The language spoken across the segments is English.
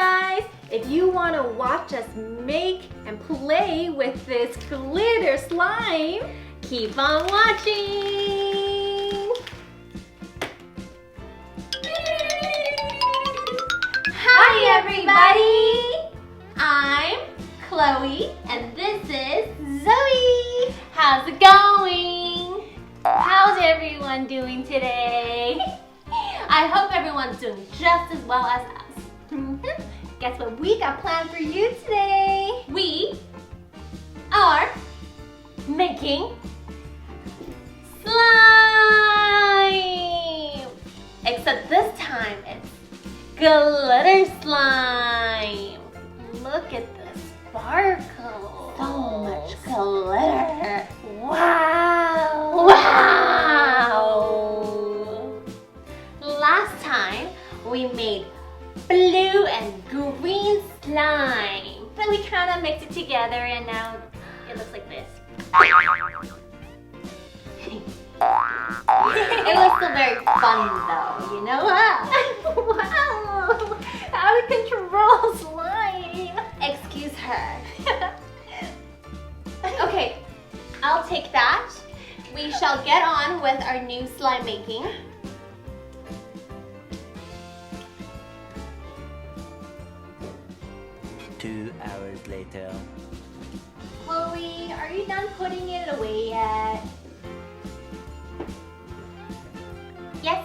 guys! If you want to watch us make and play with this glitter slime, keep on watching! Hi everybody! I'm Chloe and this is Zoey! How's it going? How's everyone doing today? I hope everyone's doing just as well as us. Guess what we got planned for you today? We are making slime! Except this time it's glitter slime. Look at the sparkle. So much glitter. Wow! Wow! Last time we made blue and green slime. But we kind of mixed it together and now it looks like this. It was still very fun though, you know? Wow! Out of control slime! Excuse her. Okay, I'll take that. We shall get on with our new slime making. Two hours later. Chloe, are you done putting it away yet? Yes.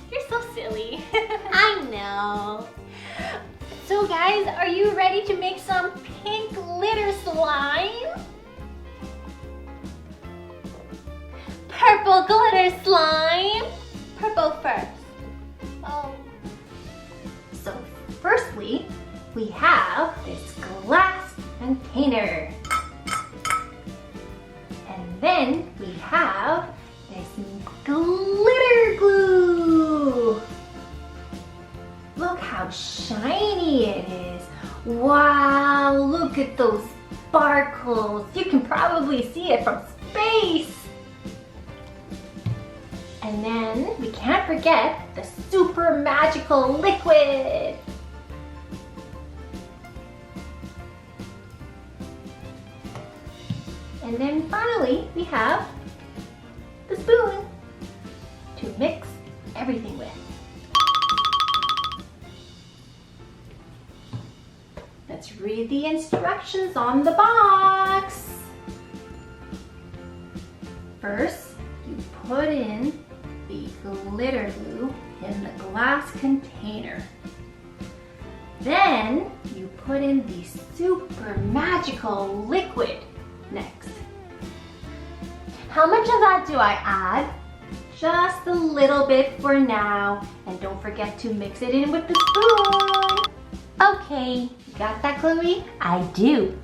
You're so silly. I know. So guys, are you ready to make some pink glitter slime? Purple glitter slime. Purple first. Oh. So firstly, we have this glass container. And then we have this glitter glue. Look how shiny it is. Wow, look at those sparkles. You can probably see it from space. And then we can't forget the super magical liquid. And then finally we have the spoon to mix everything with. Let's read the instructions on the box. First, you put in the glitter glue in the glass container. Then you put in the super magical liquid next. How much of that do I add? Just a little bit for now. And don't forget to mix it in with the spoon. Okay, you got that, Chloe? I do.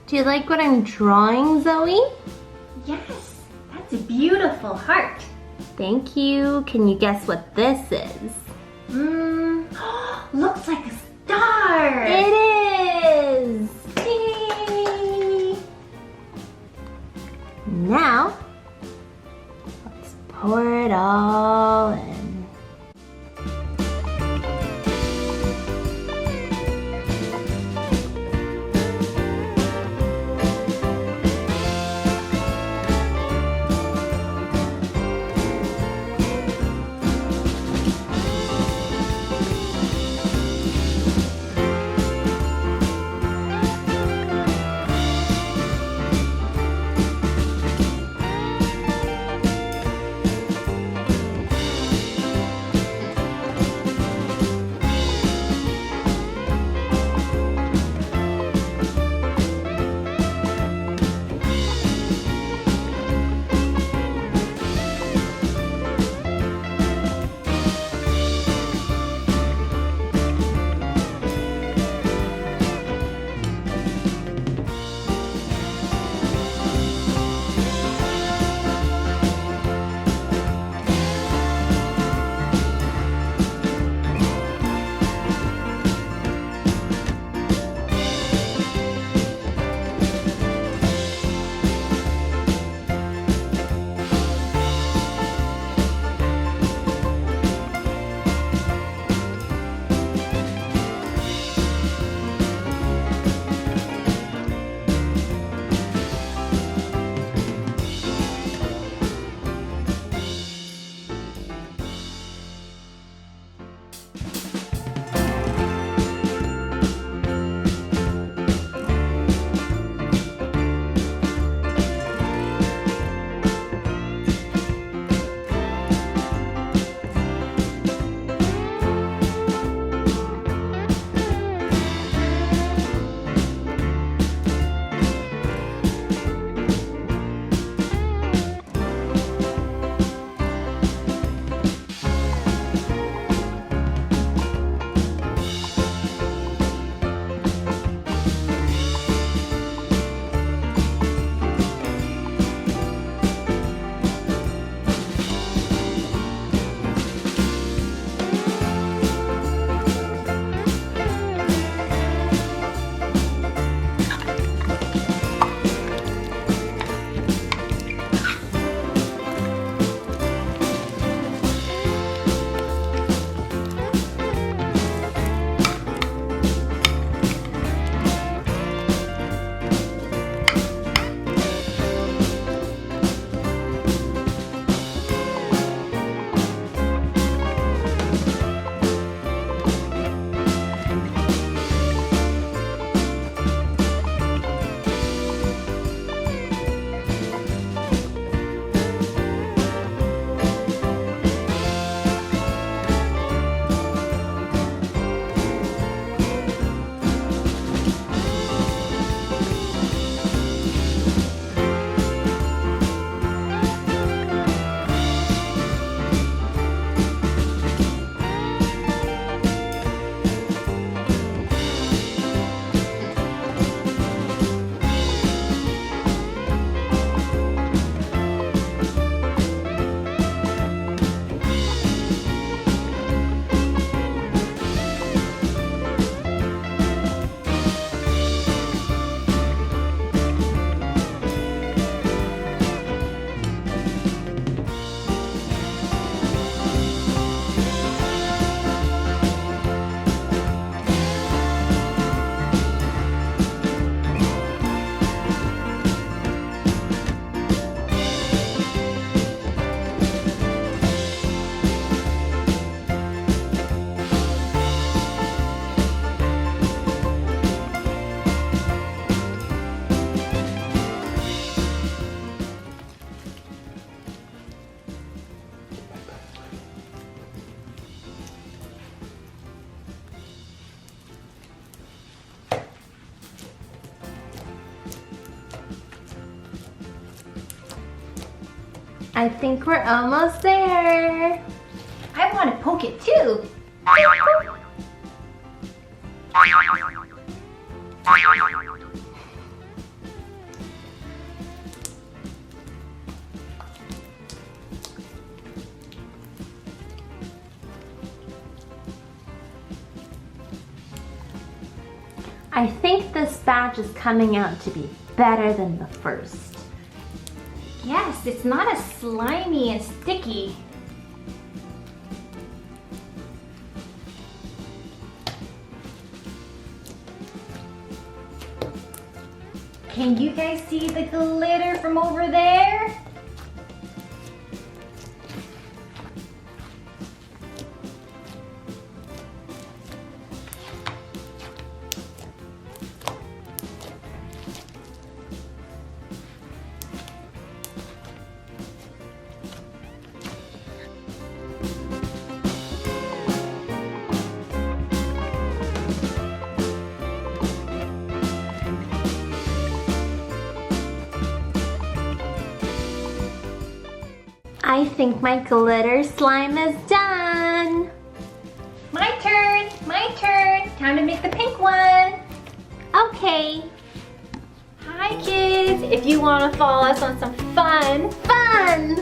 Do you like what I'm drawing, Zoey? Yes, that's a beautiful heart. Thank you. Can you guess what this is? Looks like a star. It is. Yay! Now, let's pour it all in. I think we're almost there. I want to poke it too. I think this batch is coming out to be better than the first. Yes, it's not as slimy and sticky. Can you guys see the glitter from over there? I think my glitter slime is done. My turn, my turn. Time to make the pink one. Okay. Hi kids, if you want to follow us on some fun,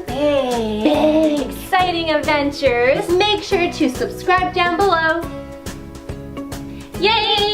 Big, exciting adventures, make sure to subscribe down below. yay!